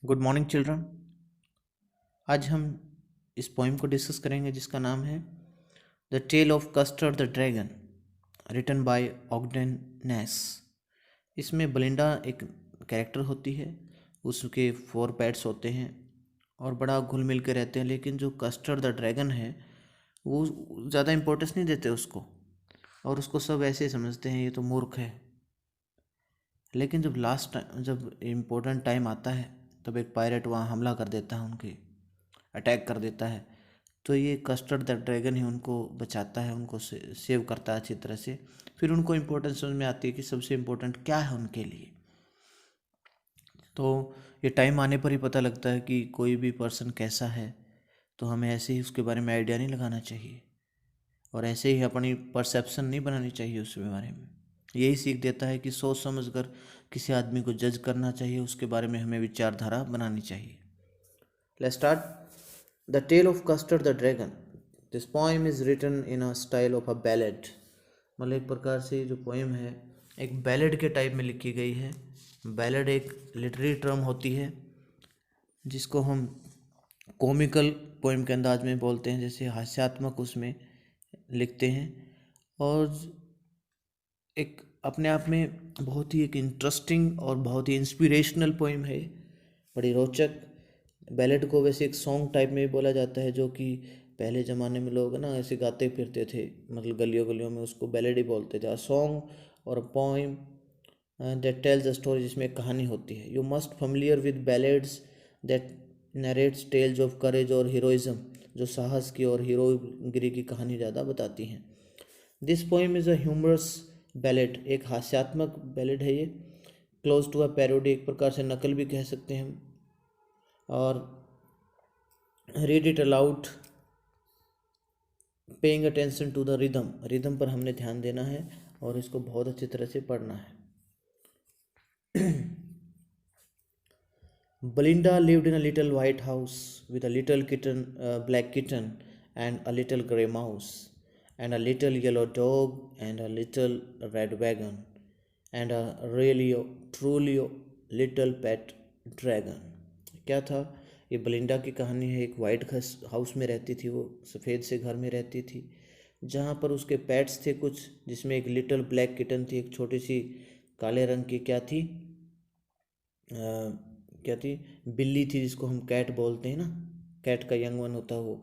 Good morning children. आज हम इस पोइम को डिस्कस करेंगे जिसका नाम है the tale of custard the dragon, written by Ogden Nash. इसमें बलिंडा एक कैरेक्टर होती है, उसके 4 पेट्स होते हैं और बड़ा घुल मिल के रहते हैं। लेकिन जो कस्टर्ड द ड्रैगन है वो ज़्यादा इम्पोर्टेंस नहीं देते उसको, और उसको सब ऐसे ही समझते हैं ये तो मूर्ख है। लेकिन जब इम्पोर्टेंट टाइम आता है तब एक पायरेट वहाँ हमला कर देता है, उनके अटैक कर देता है। तो ये कस्टर्ड द ड्रैगन ही उनको बचाता है, उनको सेव करता है अच्छी तरह से। फिर उनको इम्पोर्टेंस समझ में आती है कि सबसे इम्पोर्टेंट क्या है उनके लिए। तो ये टाइम आने पर ही पता लगता है कि कोई भी पर्सन कैसा है, तो हमें ऐसे ही उसके बारे में आइडिया नहीं लगाना चाहिए और ऐसे ही अपनी परसेप्शन नहीं बनानी चाहिए उसके बारे में। यही सीख देता है कि सोच समझ कर किसी आदमी को जज करना चाहिए, उसके बारे में हमें विचारधारा बनानी चाहिए। Let's start the tale of custard the dragon. This poem is written in a style of a ballad. मतलब एक प्रकार से जो पोएम है एक बैलेड के टाइप में लिखी गई है। बैलेड एक लिटरेरी टर्म होती है जिसको हम कॉमिकल पोएम के अंदाज में बोलते हैं, जैसे हास्यात्मक उसमें लिखते हैं। और एक अपने आप में बहुत ही एक इंटरेस्टिंग और बहुत ही इंस्पिरेशनल पोएम है, बड़ी रोचक। बैलेड को वैसे एक सॉन्ग टाइप में भी बोला जाता है, जो कि पहले ज़माने में लोग ना ऐसे गाते फिरते थे, मतलब गलियों गलियों में उसको बैलेड ही बोलते थे। अ सॉन्ग और a poem that tells a story, जिसमें एक कहानी होती है। You must familiar with ballads that narrates tales of courage और हीरोइज्म, जो साहस की और हीरोगिरी की कहानी ज़्यादा बताती हैं। This poem is a humorous ballad, एक हास्यात्मक बैलेड है ये। क्लोज टू अ पैरोडी, एक प्रकार से नकल भी कह सकते हैं हम। और read it aloud paying attention to the rhythm, rhythm पर हमने ध्यान देना है और इसको बहुत अच्छी तरह से पढ़ना है। Belinda lived in a little white house with a little kitten, black kitten, and a little grey mouse, and a little yellow dog, and a little red wagon, and a really truly little pet dragon. क्या था ये? Belinda की कहानी है। एक white house में रहती थी वो, सफ़ेद से घर में रहती थी, जहाँ पर उसके पेट्स थे कुछ, जिसमें एक लिटिल ब्लैक किटन थी, एक छोटी सी काले रंग की क्या थी, क्या थी, बिल्ली थी, जिसको हम कैट बोलते हैं ना, कैट का यंग वन होता है वो।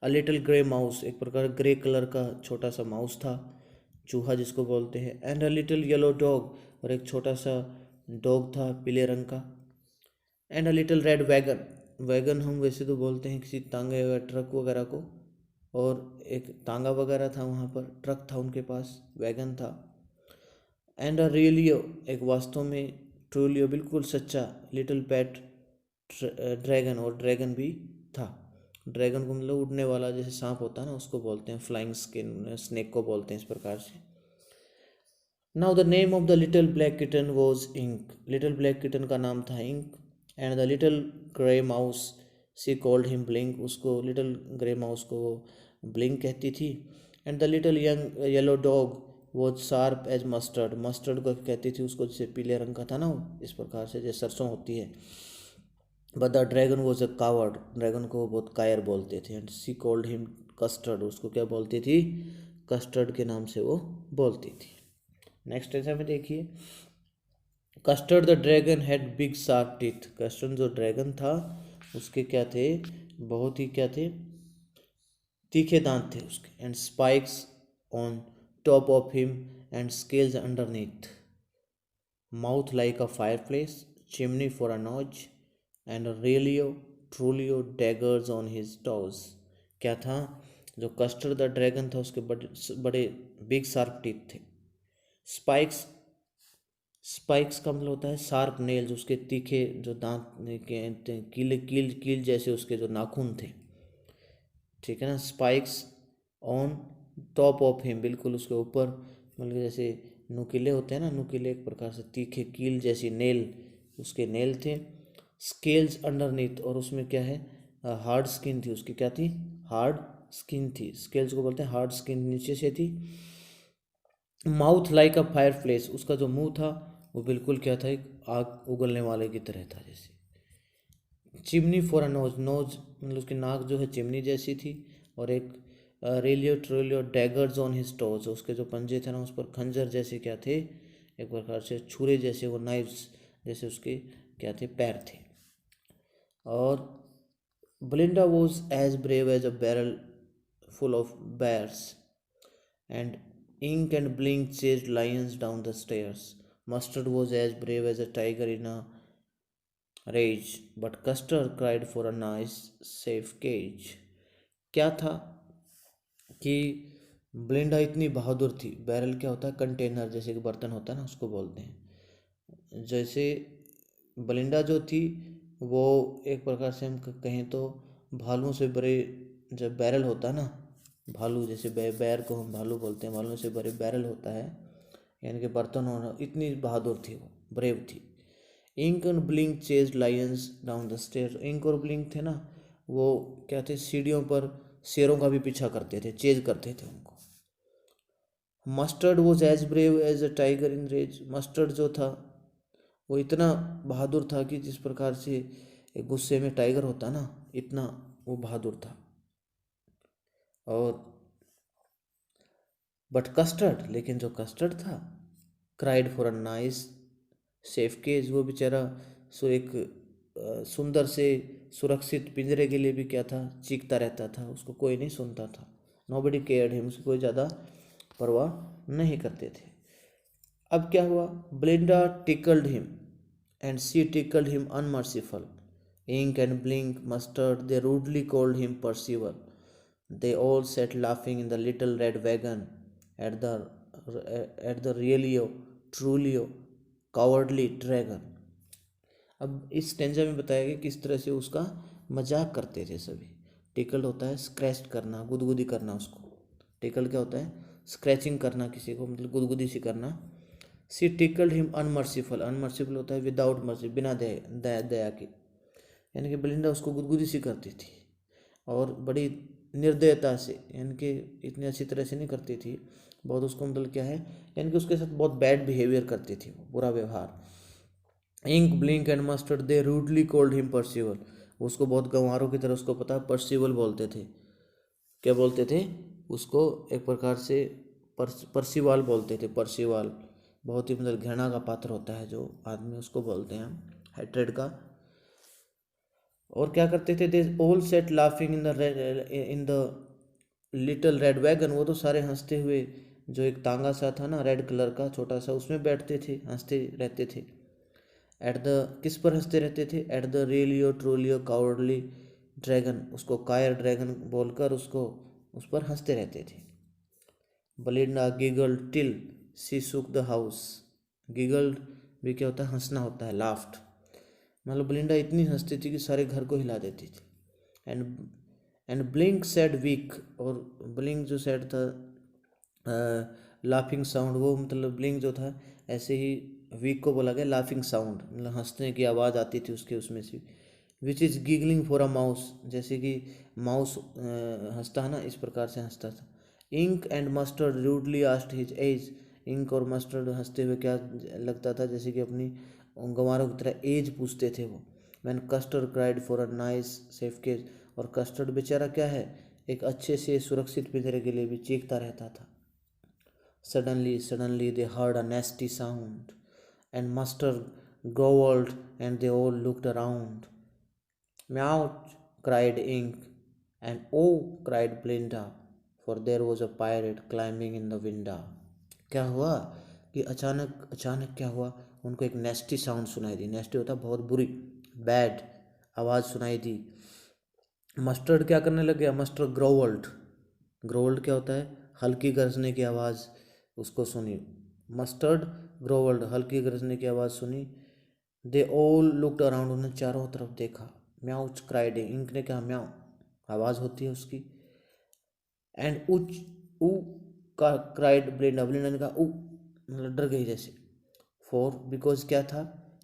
अ लिटिल ग्रे माउस, एक प्रकार ग्रे कलर का छोटा सा माउस था, चूहा जिसको बोलते हैं। And a little yellow dog, और एक छोटा सा डॉग था पीले रंग का। And a little red wagon, wagon हम वैसे तो बोलते हैं किसी तांगे या ट्रक वगैरह को, और एक तांगा वगैरह था वहाँ पर, ट्रक था उनके पास, वैगन था। एंड अ रियलियो, एक वास्तव में, ट्रूलियो बिल्कुल सच्चा, लिटिल पैट ड्रैगन, और ड्रैगन भी था। ड्रैगन को मतलब उड़ने वाला, जैसे सांप होता है ना, उसको बोलते हैं फ्लाइंग स्किन, स्नेक को बोलते हैं इस प्रकार से। Now the name of the little black kitten was Ink, little black kitten का नाम था Ink. And the little grey mouse she called him Blink, उसको लिटिल ग्रे माउस को ब्लिंक कहती थी। And the little young yellow dog was sharp as mustard, mustard को कहती थी उसको, जैसे पीले रंग का था ना वो, इस प्रकार से जैसे सरसों होती है। But the dragon was a coward, dragon को वो बहुत कायर बोलते थे। And she called him Custard, उसको क्या बोलती थी? कस्टर्ड के नाम से वो बोलती थी। नेक्स्ट ऐसा में देखिए, custard the dragon had big sharp teeth, custard जो ड्रैगन था उसके क्या थे, बहुत ही क्या थे, तीखे दांत थे उसके। And spikes on top of him and scales underneath, mouth like a fireplace, chimney for a knows, and रियलियो ट्रूलियो daggers on his toes. क्या था? जो कस्टर्ड द ड्रैगन था उसके बड़े बड़े बिग शार्प टीथ थे। स्पाइक्स, स्पाइक्स का मतलब होता है शार्प नेल्स, उसके तीखे जो दांत के कील कील कील जैसे उसके जो नाखून थे, ठीक है ना। Spikes on top of him, बिल्कुल उसके ऊपर, मतलब जैसे नुकीले होते हैं ना, नुकीले एक प्रकार से तीखे कील जैसी नेल, उसके नेल थे। स्केल्स अंडरनीथ, और उसमें क्या है, हार्ड स्किन थी उसकी, क्या थी? हार्ड स्किन थी। स्केल्स को बोलते हैं हार्ड स्किन, नीचे से थी। Mouth like a fire place, उसका जो मुंह था वो बिल्कुल क्या था, एक आग उगलने वाले की तरह था जैसे। Chimney for a nose, nose मतलब उसकी नाक जो है चिमनी जैसी थी, और एक रेलियो ट्रोलियो डैगर्स ऑन हिज टोज, उसके जो पंजे थे ना उस पर खंजर जैसे क्या थे, एक प्रकार से छुरे जैसे, वो नाइफ्स जैसे उसके क्या थे, पैर थे। और Belinda was as brave as a barrel full of bears, and ink and blink chased lions down the stairs. Mustard was as brave as a tiger in a rage, but Custer cried for a nice, safe cage. क्या था कि ब्लिंडा इतनी बहादुर थी। Barrel क्या होता है, container जैसे कि बर्तन होता है ना, उसको बोलते हैं। जैसे ब्लिंडा जो थी वो एक प्रकार से हम कहें तो भालुओं से बड़े, जब बैरल होता है ना, भालू जैसे बैर को हम भालू बोलते हैं, भालुओं से बड़े बैरल होता है, यानी कि बर्तन होना, इतनी बहादुर थी वो, ब्रेव थी। Ink and Blink chase lions down the stair. Ink और ब्लिंक थे ना, वो क्या थे, सीढ़ियों पर शेरों का भी पीछा करते थे, चेज करते थे उनको। Mustard was as brave as a tiger in rage. Mustard जो था वो इतना बहादुर था कि जिस प्रकार से एक गुस्से में टाइगर होता ना, इतना वो बहादुर था। और बट कस्टर्ड, लेकिन जो कस्टर्ड था, cried for a nice safe cage, वो बेचारा सो एक सुंदर से सुरक्षित पिंजरे के लिए भी क्या था, चीखता रहता था, उसको कोई नहीं सुनता था। नोबडी केयर्ड हिम, उसकी कोई ज़्यादा परवाह नहीं करते थे। अब क्या हुआ, Belinda tickled him and she tickled him unmerciful. Ink and Blink Mustard, they rudely called him Percival. They all sat laughing in the little red wagon at the really truly cowardly dragon. अब इस stanza में बताया गया किस तरह से उसका मजाक करते थे सभी। टिकल होता है स्क्रैच करना, गुदगुदी करना उसको। टिकल क्या होता है, स्क्रैचिंग करना किसी को, मतलब गुदगुदी सी करना। सी टिकल्ड हिम अनमर्सीफुल, अनमर्सीफुल होता है विदाउट मर्सी, बिना दया के, यानी कि बेलिंडा उसको गुदगुदी सी करती थी, और बड़ी निर्दयता से, यानी कि इतनी अच्छी तरह से नहीं करती थी, बहुत उसको मतलब क्या है, यानी कि उसके साथ बहुत बैड बिहेवियर करती थी, बुरा व्यवहार। Ink Blink and Mustard, they rudely called him Percival, उसको बहुत गंवारों की तरह उसको पता परसिवल बोलते थे। क्या बोलते थे उसको, एक प्रकार से परसिवाल बोलते थे, परसिवाल, बहुत ही मतलब घृणा का पात्र होता है जो आदमी, उसको बोलते हैं हम, हेट्रेड का। और क्या करते थे, they all set laughing in the little red wagon, वो तो सारे हंसते हुए, जो एक तांगा सा था ना रेड कलर का छोटा सा, उसमें बैठते थे, हंसते रहते थे। एट द, किस पर हंसते रहते थे, एट द रेलियो ट्रोलियो कावर्डली ड्रैगन, उसको कायर ड्रैगन बोलकर उसको, उस पर हंसते रहते थे। Belinda giggled till she shook the house. Giggled भी क्या होता है, हंसना होता है, लाफ्ट, मतलब ब्लिंडा इतनी हंसती थी कि सारे घर को हिला देती थी। And and Blink said weeek, और ब्लिंक जो सेड था लाफिंग साउंड, वो मतलब ब्लिंक जो था, ऐसे ही वीक को बोला गया लाफिंग साउंड, मतलब हंसने की आवाज़ आती थी उसके उसमें से। Which is giggling for a mouse, जैसे कि माउस हंसता है ना, इस प्रकार से हंसता था। Ink and Mustard rudely asked his age, Ink और मस्टर्ड हंसते हुए क्या लगता था, जैसे कि अपनी गंवारों की तरह एज पूछते थे वो। Man Custard cried for a nice safe cage, और कस्टर्ड बेचारा क्या है, एक अच्छे से सुरक्षित पिंजरे के लिए भी चीखता रहता था। Suddenly they heard a nasty sound, and Mustard growled, and they all looked around. Meow, cried Ink, and oh, cried Blinda, for there was a pirate climbing in the window. क्या हुआ कि अचानक अचानक क्या हुआ, उनको एक नेस्टी साउंड सुनाई दी। नेस्टी होता बहुत बुरी, बैड आवाज़ सुनाई दी। मस्टर्ड क्या करने लग गया, मस्टर्ड ग्रोवल्ड, ग्रोवल्ड क्या होता है, हल्की गरजने की आवाज़ उसको सुनी। मस्टर्ड ग्रोवल्ड, हल्की गरजने की आवाज़ सुनी। दे ऑल लुकड अराउंड, उन्हें चारों तरफ देखा। म्याऊ क्राइड, इंक ने कहा म्याऊ, आवाज़ होती है उसकी। एंड उच ऊ का क्राइड ब्लिंडा, ब्लिंडा ने कहा ऊ, मतलब डर गई जैसे। फॉर बिकॉज क्या था,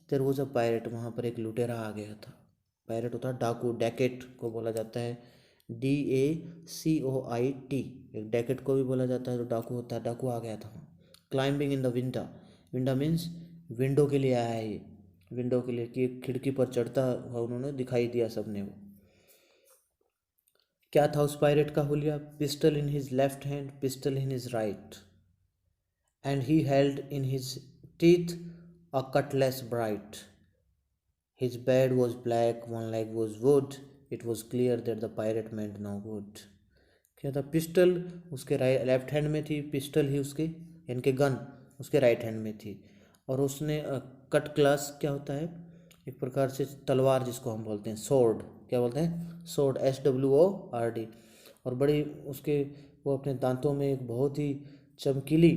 देयर वॉज अ पायरेट, वहाँ पर एक लुटेरा आ गया था। पायरेट होता है डाकू, डैकेट को बोला जाता है, DACOIT, एक डैकेट को भी बोला जाता है जो डाकू होता है, डाकू आ गया था। Climbing in the window, window means window के लिए आया है ये, विंडो के लिए कि एक खिड़की पर चढ़ता हुआ उन्होंने दिखाई दिया सबने। वो क्या था उस पायरेट का हुलिया? Pistol in his left hand, pistol in his right, and he held in his teeth a Cutlass bright. His bed was black, one leg was wood. It was clear that the pirate meant no good. क्या था? Pistol उसके left hand में थी, pistol ही उसके यानी कि gun उसके right hand में थी, और उसने कट क्लास क्या होता है? एक प्रकार से तलवार जिसको हम बोलते हैं, सोर्ड, क्या बोलते हैं? Sword, SWORD। और बड़ी उसके वो अपने दांतों में एक बहुत ही चमकीली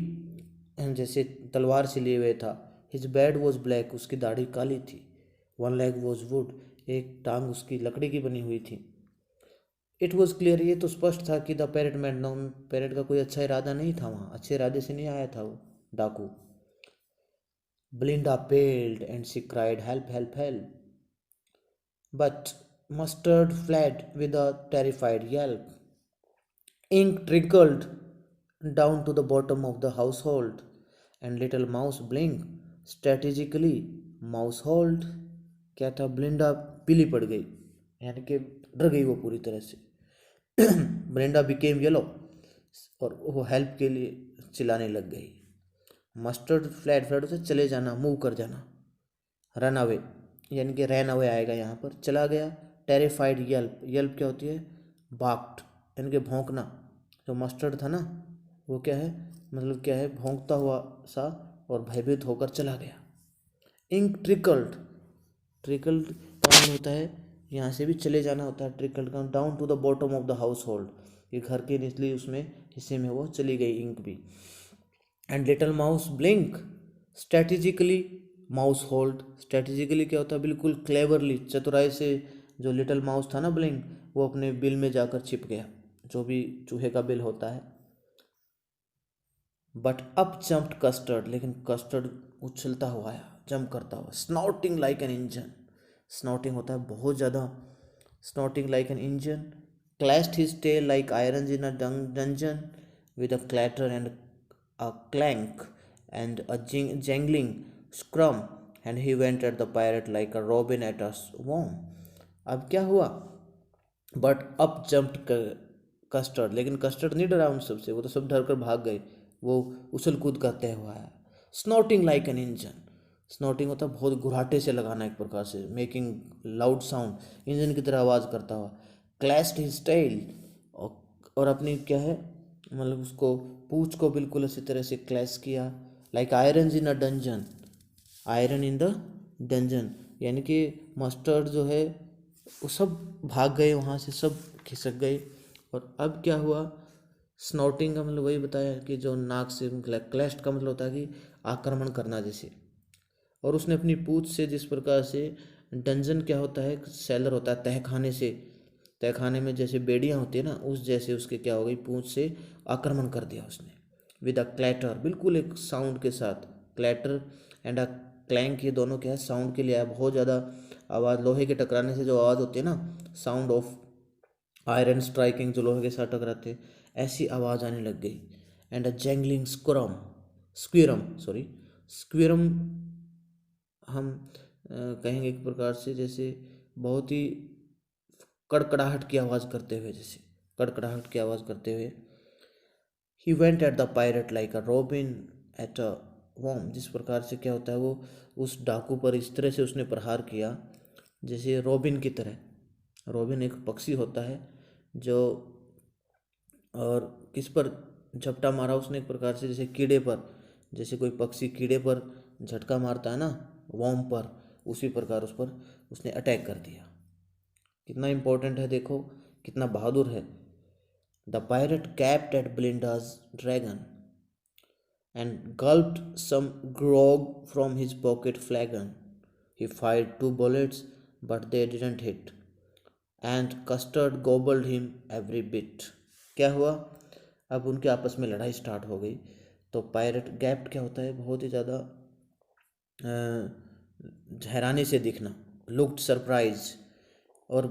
जैसे तलवार से लिए हुए था। हिज बेड वॉज ब्लैक, उसकी दाढ़ी काली थी। वन लेग वॉज वुड, एक टांग उसकी लकड़ी की बनी हुई थी। इट वॉज क्लियर, ये तो स्पष्ट था कि the parrot made no, parrot का कोई अच्छा इरादा नहीं था, वहाँ अच्छे इरादे से नहीं आया था वो डाकू। Belinda paled and she cried, "Help, help, help." But Mustard fled with a terrified yelp. Ink trickled down to the bottom of the household, and little Mouse blinked strategically. Mousehold क्या था? ब्लिंडा पीली पड़ गई, यानी कि डर गई वो पूरी तरह से। ब्लिंडा बिकेम येलो, और वो हेल्प के लिए चिल्लाने लग गई। मस्टर्ड फ्लैट, फ्लैट से चले जाना, मूव कर जाना। रन अवे यानी कि रैन अवे आएगा यहाँ पर, चला गया। टेरिफाइड यल्प, यल्प क्या होती है? बाक्ड यानी कि भौंकना। जो मस्टर्ड था ना, वो क्या है, मतलब क्या है? भौंकता हुआ सा और भयभीत होकर चला गया। इंक ट्रिकल्ड, ट्रिकल्ड का मतलब होता है यहाँ से भी चले जाना होता है। ट्रिकल्ड का down to the bottom of the household, ये घर के निचली उसमें हिस्से में वो चली गई इंक भी। And little mouse blink strategically mouse hold, strategically क्या होता है? बिल्कुल क्लेवरली, चतुराई से जो लिटिल माउस था ना ब्लिंक, वो अपने बिल में जाकर छिप गया, जो भी चूहे का बिल होता है। बट अप जम्प्ड कस्टर्ड, लेकिन कस्टर्ड उछलता हुआ आया, जंप करता हुआ। Snorting like an engine, snorting होता है बहुत ज़्यादा, snorting like an engine. Clashed his tail like iron in a dungeon, with a clatter and a clank and a jangling scrum, and he went at the pirate like a robin at a swarm. अब क्या हुआ? But up jumped Custard, लेकिन custard नहीं डरा उन सबसे, वो तो सब डर कर भाग गए, वो उछल कूद करते हुआ आया। Snorting like an engine, snorting होता है बहुत घुराटे से लगाना एक प्रकार से, मेकिंग लाउड साउंड, इंजन की तरह आवाज़ करता हुआ। क्लैश्ड हिज टेल, और अपनी क्या है, मतलब उसको पूंछ को बिल्कुल इसी तरह से क्लैश किया। Like iron in a dungeon, iron in the dungeon, यानी कि मस्टर्ड जो है वो सब भाग गए वहाँ से, सब खिसक गए। और अब क्या हुआ? स्नॉटिंग का मतलब वही बताया कि जो नाक से, क्लैश्ड का मतलब होता है कि आक्रमण करना जैसे। और उसने अपनी पूंछ से, जिस प्रकार से डंजन क्या होता है? सेलर होता है, तहखाने से, तहखाने में जैसे बेड़ियाँ होती है ना, उस जैसे उसके क्या हो गई, पूंछ से आक्रमण कर दिया उसने। विद अ क्लैटर, बिल्कुल एक साउंड के साथ, क्लैटर एंड अ क्लैंक, ये दोनों क्या है? साउंड के लिए आया, बहुत ज़्यादा आवाज़, लोहे के टकराने से जो आवाज़ होती है ना, साउंड ऑफ आयरन स्ट्राइकिंग, जो लोहे के साथ टकराते, ऐसी आवाज़ आने लग गई। एंड अ जैंगलिंग स्क्वरम, स्क्विरम हम कहेंगे एक प्रकार से जैसे बहुत ही कड़कड़ाहट की आवाज़ करते हुए, जैसे कड़कड़ाहट की आवाज़ करते हुए। He went at the pirate like a robin at a worm, जिस प्रकार से क्या होता है, वो उस डाकू पर इस तरह से उसने प्रहार किया जैसे रॉबिन की तरह। रॉबिन एक पक्षी होता है जो, और किस पर झपटा मारा उसने? एक प्रकार से जैसे कीड़े पर, जैसे कोई पक्षी कीड़े पर झटका मारता है ना, वॉर्म पर, उसी प्रकार उस पर उसने अटैक कर दिया। कितना इम्पोर्टेंट है देखो, कितना बहादुर है। The pirate capped at Belinda's dragon and gulped some grog from his pocket flagon. He fired 2 bullets, but they didn't hit, and Custard gobbled him every bit. क्या हुआ? अब उनके आपस में लड़ाई स्टार्ट हो गई। तो पायरेट गैप्ड क्या होता है? बहुत ही ज़्यादा हैरानी से दिखना, लुक्ड सरप्राइज। और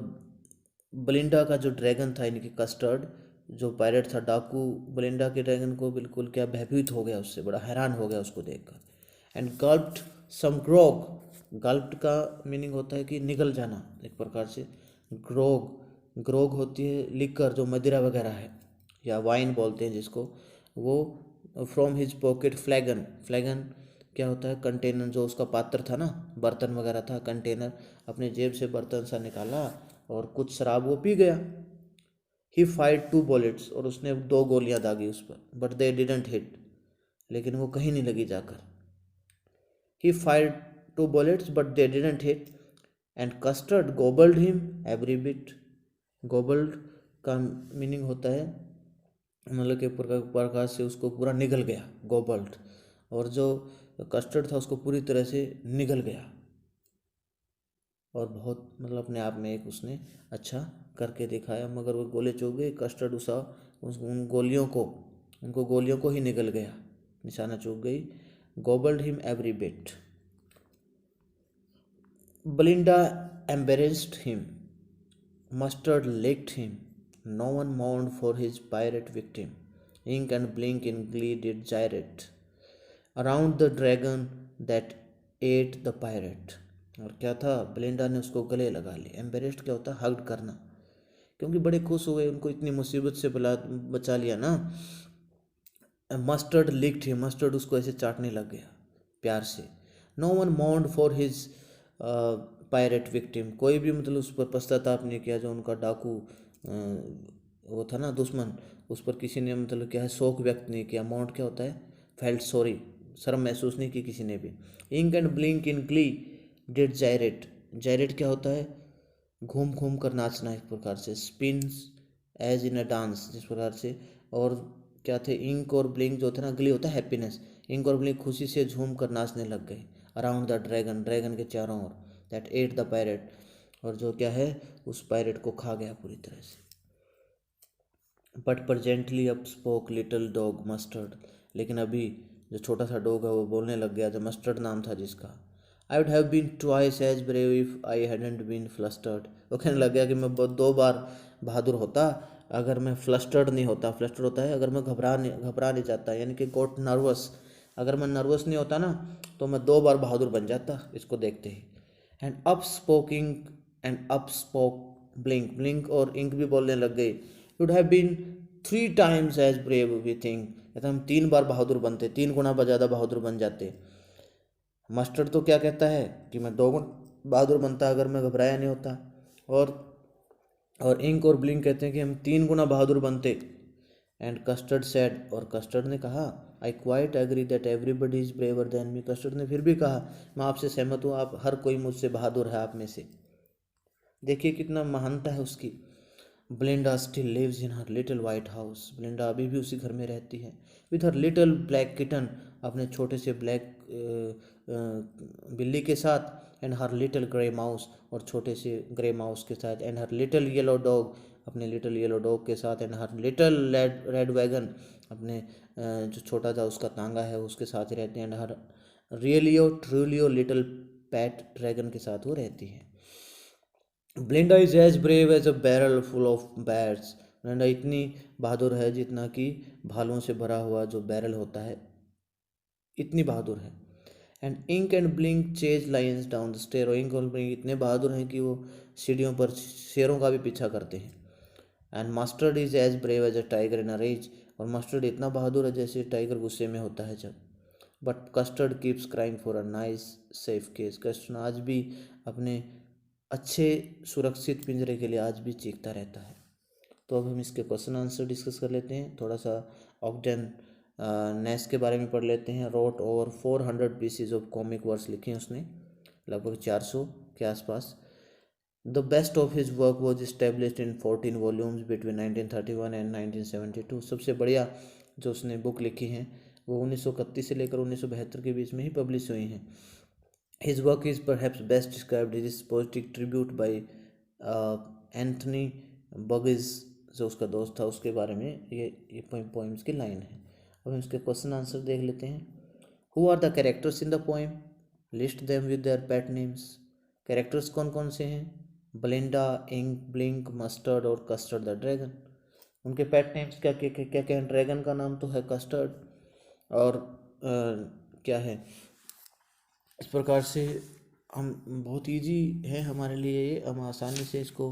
बलिंडा का जो ड्रैगन था, इनकी कस्टर्ड जो पायरेट था, डाकू, बलिंडा के ड्रैगन को बिल्कुल क्या भयभीत हो गया, उससे बड़ा हैरान हो गया उसको देखकर। एंड गल्प्ड सम ग्रोग, गल्प्ड का मीनिंग होता है कि निगल जाना एक प्रकार से। ग्रोग, ग्रोग होती है लिकर जो मदिरा वगैरह है, या वाइन बोलते हैं जिसको। वो फ्रॉम हिज पॉकेट फ्लैगन, फ्लैगन क्या होता है, कंटेनर, जो उसका पात्र था ना, बर्तन वगैरह था, कंटेनर, अपने जेब से बर्तन सा निकाला और कुछ शराब वो पी गया। ही फायर्ड 2 bullets, और उसने 2 गोलियां दागी उस पर, बट दे डिडंट हिट, लेकिन वो कहीं नहीं लगी जाकर। ही fired 2 bullets but they didn't hit, and Custard gobbled him every bit. gobbled का मीनिंग होता है मतलब कि प्रकार से उसको पूरा निगल गया, गोबल्ड, और जो कस्टर्ड था उसको पूरी तरह से निगल गया। और बहुत मतलब अपने आप में एक उसने अच्छा करके दिखाया, मगर वो गोले चूक गए, कस्टर्ड उन गोलियों को, उनको गोलियों को ही निगल गया, निशाना चूक गई। Gobbled him every bit. Belinda embarrassed him. Mustard licked him. No one mourned for his pirate victim. Ink and Blink in glee did gyrate around the dragon that ate the pirate. और क्या था, Belinda ने उसको गले लगा ली। Embarrassed क्या होता है, हग्ड करना, क्योंकि बड़े खुश हुए, उनको इतनी मुसीबत से बचा लिया ना। मस्टर्ड लिक्ड हिम, मस्टर्ड उसको ऐसे चाटने लग गया प्यार से। No one mourned for his pirate victim, कोई भी मतलब उस पर पश्चाताप नहीं किया, जो उनका डाकू वो था ना दुश्मन, उस पर किसी ने मतलब क्या है शोक व्यक्त नहीं किया। माउंट क्या होता है, फेल्ट सॉरी, शर्म महसूस नहीं की किसी ने भी। Ink and Blink in glee did gyrate, gyrate क्या होता है, घूम घूम कर नाचना एक प्रकार से। Spins as in a dance, जिस प्रकार से। और क्या थे, इंक और ब्लिंक जो थे ना, ग्ली होता है हैप्पीनेस, इंक और ब्लिंक खुशी से झूम कर नाचने लग गए। अराउंड द ड्रैगन, ड्रैगन के चारों ओर, दैट एट द पायरेट, और जो क्या है उस पायरेट को खा गया पूरी तरह से। But presently up spoke little dog mustard, लेकिन अभी जो छोटा सा डॉग है वो बोलने लग गया, जो मस्टर्ड नाम था जिसका। I would have been twice as brave if I hadn't been flustered, वो कहने लग गया कि मैं 2 बार बहादुर होता अगर मैं फ्लस्टर्ड नहीं होता। फ्लस्टर्ड होता है अगर मैं घबरा नहीं जाता, यानी कि गॉट नर्वस, अगर मैं नर्वस नहीं होता ना तो मैं 2 बार बहादुर बन जाता इसको देखते ही। And up spoking and up spoke Blink, Blink और इंक भी बोलने लग गई। Would have been 3 times as brave we think, कहता हम 3 बार बहादुर बनते, 3 गुना ज़्यादा बहादुर बन जाते। मस्टर्ड तो क्या कहता है कि मैं 2 गुना बहादुर बनता अगर मैं घबराया नहीं होता। और इंक और ब्लिंक कहते हैं कि हम 3 गुना बहादुर बनते। एंड कस्टर्ड सेड, और कस्टर्ड ने कहा, I quite agree that everybody is braver than me, Custard ने फिर भी कहा मैं आपसे सहमत हूँ, आप हर कोई मुझसे बहादुर है आप में से। देखिए कितना महानता है उसकी। Belinda still lives in her little white house, Belinda अभी भी उसी घर में रहती है। With her little black kitten, अपने छोटे से ब्लैक बिल्ली के साथ। And her little grey mouse, और छोटे से ग्रे माउस के साथ। And her little yellow dog, अपने लिटिल येलो डॉग के साथ। And her little red wagon, अपने जो छोटा था उसका तांगा है उसके साथ ही रहते हैं। And her realio trulio little pet dragon के साथ वो रहती है। Belinda is as brave as a barrel full of bats, Belinda इतनी बहादुर है जितना कि भालों से भरा हुआ जो बैरल होता है, इतनी बहादुर है। And Ink and Blink chase lions down the stair, Ink और ब्लिंक इतने बहादुर हैं कि वो सीढ़ियों पर शेरों का भी पीछा करते हैं। And Mustard is as brave as a tiger in a rage, और मस्टर्ड इतना बहादुर है जैसे टाइगर गुस्से में होता है जब। But custard keeps crying for a nice safe case, custard आज भी अपने अच्छे सुरक्षित पिंजरे के लिए आज भी चीखता रहता है। तो अब हम इसके क्वेश्चन आंसर डिस्कस कर लेते हैं। थोड़ा सा ऑग्डेन नेस के बारे में पढ़ लेते हैं। Wrote over 400 pieces of comic works लिखे हैं उसने, लगभग 400 के आसपास। The best of his work was established in 14 volumes between 1931 and 1972, सबसे बढ़िया जो उसने बुक लिखी हैं वो 1931 से लेकर 1972 के बीच में ही पब्लिश हुई हैं। His work is perhaps best described in his poetic tribute by Anthony बगिस, जो उसका दोस्त था, उसके बारे में ये पोइम्स की लाइन है। अब हम इसके क्वेश्चन आंसर देख लेते हैं। Who are the characters in the poem, list them with their pet names. Characters कौन कौन से हैं, ब्लिंडा, इंक, ब्लिंक, मस्टर्ड और कस्टर्ड द ड्रैगन। उनके पेट नेम्स क्या क्या क्या क्या हैं, ड्रैगन का नाम तो है कस्टर्ड, और क्या है इस प्रकार से हम बहुत इजी है हमारे लिए, ये हम आसानी से इसको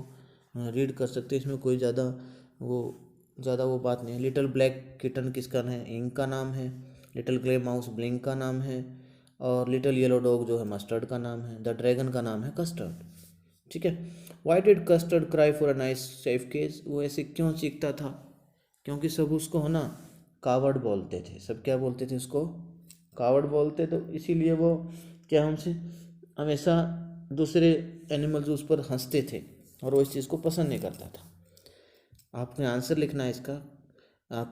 रीड कर सकते हैं। इसमें कोई ज़्यादा वो बात नहीं है। लिटिल ब्लैक किटन किसका है? इंक का नाम है। लिटिल ग्रे माउस ब्लिंक का नाम है। और लिटिल येलो डॉग जो है मस्टर्ड का नाम है। द ड्रैगन का नाम है कस्टर्ड। ठीक है। Why did custard cry for a nice safe case? वो ऐसे क्यों चीखता था? क्योंकि सब उसको है ना कावड़ बोलते थे। सब क्या बोलते थे उसको? कावड़ बोलते। तो इसीलिए वो क्या हमसे हमेशा दूसरे एनिमल्स उस पर हंसते थे और वो इस चीज़ को पसंद नहीं करता था। आपने आंसर लिखना है इसका।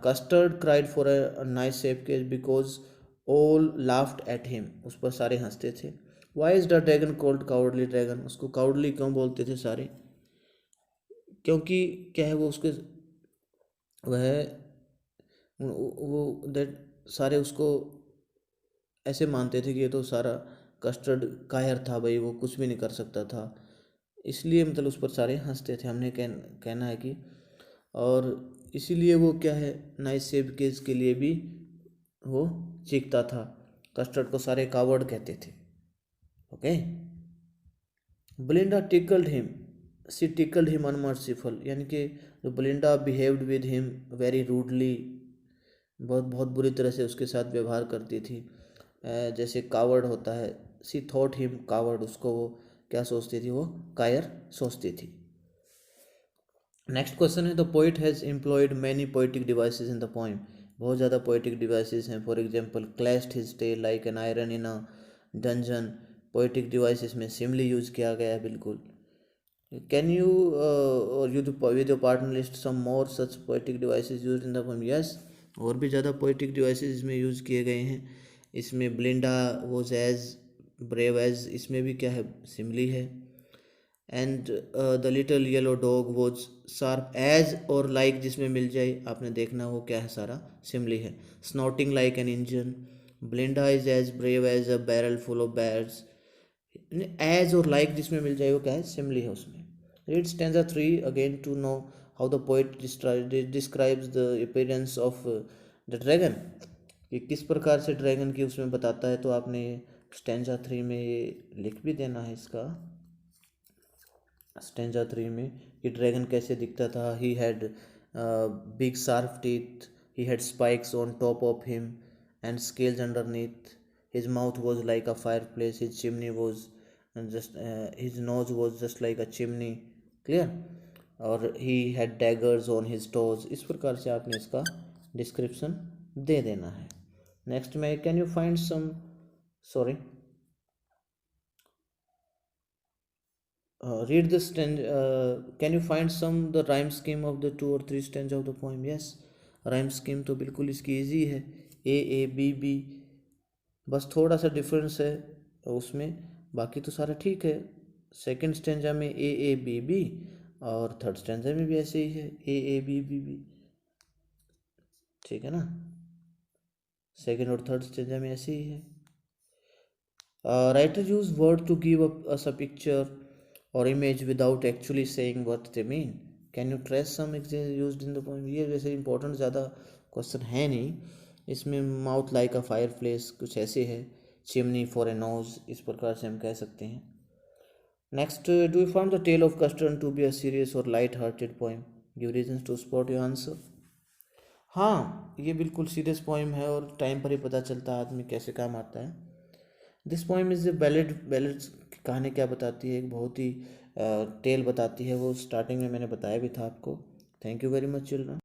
Custard cried for a nice safe case because all laughed at him. उस पर सारे हंसते थे। Why is the dragon called cowardly dragon? उसको काउडली क्यों बोलते थे सारे? क्योंकि क्या है, वो उसके वह वो दैट सारे उसको ऐसे मानते थे कि ये तो सारा कस्टर्ड कायर था भाई, वो कुछ भी नहीं कर सकता था। इसलिए मतलब उस पर सारे हंसते थे। हमने कहना है कि और इसीलिए वो क्या है नाइस सेव केस के लिए भी वो चीखता था। कस्टर्ड को सारे कावर्ड कहते थे। ओके। ब्लिंडा टिकल्ड हिम, सी टिकल्ड हिम अनमर्सीफुल, यानी कि जो ब्लिंडा behaved with him very rudely, बहुत बहुत बुरी तरह से उसके साथ व्यवहार करती थी। जैसे कावर्ड होता है, सी थॉट हिम कावर्ड, उसको वो क्या सोचती थी? वो कायर सोचती थी। नेक्स्ट क्वेश्चन है the poet has employed many poetic devices in the poem. बहुत ज़्यादा पोइटिक डिवाइसेस हैं। For example clashed his tail like an iron in a dungeon. Poetic devices में सिमली यूज़ किया गया है बिल्कुल। Can you or you with your partner list some more such poetic devices use in the poem? Yes, और भी ज़्यादा poetic devices इसमें use किए गए हैं। इसमें Belinda was as brave as, इसमें भी क्या है? सिमली है। And the little yellow dog was sharp as और लाइक, जिसमें मिल जाए आपने देखना वो क्या है? सारा सिमली है। Snorting like an engine. Belinda is as brave as a barrel full of bears. As और लाइक जिसमें मिल जाए वो क्या है? सिमली है उसमें। Read stanza 3 again to know how the poet describes the appearance of the dragon. कि किस प्रकार से ड्रैगन की उसमें बताता है। तो आपने स्टैंजा 3 में ये लिख भी देना है इसका। स्टेंजा 3 में कि ड्रैगन कैसे दिखता था। He had big sharp teeth, he had spikes on top of him and scales underneath, his mouth was like a fireplace, his chimney was just his nose was just like a chimney. Clear. और he had daggers on his toes. इस प्रकार से आपने इसका description दे देना है। Next में can you find some sorry read the can you find some the rhyme scheme of the 2 or 3 stanza of the poem? Yes, rhyme scheme तो बिल्कुल इसकी इजी है। A A B B, बस थोड़ा सा डिफरेंस है उसमें, बाकी तो सारा ठीक है। सेकंड स्टेंजा में A A B B और थर्ड स्टेंजा में भी ऐसे ही है A A B B B। ठीक है ना? सेकंड और थर्ड स्टेंजा में ऐसे ही है। Writer use word to give us a picture or image without actually saying what they mean. Can you trace some examples used in the poem? ये वैसे important ज़्यादा क्वेश्चन है नहीं। इसमें mouth like a fire place कुछ ऐसे है। Chimney for a knows, इस प्रकार से हम कह सकते हैं। Next, do you found the tale of custard to be a serious or light hearted poem? Give reasons to support your answer. हाँ, ये बिल्कुल सीरियस पोएम है और टाइम पर ही पता चलता है आदमी कैसे काम आता है। This poem is a ballad. Ballad की कहानी क्या बताती है? एक बहुत ही टेल बताती है। वो स्टार्टिंग में मैंने बताया भी था आपको। Thank you very much children.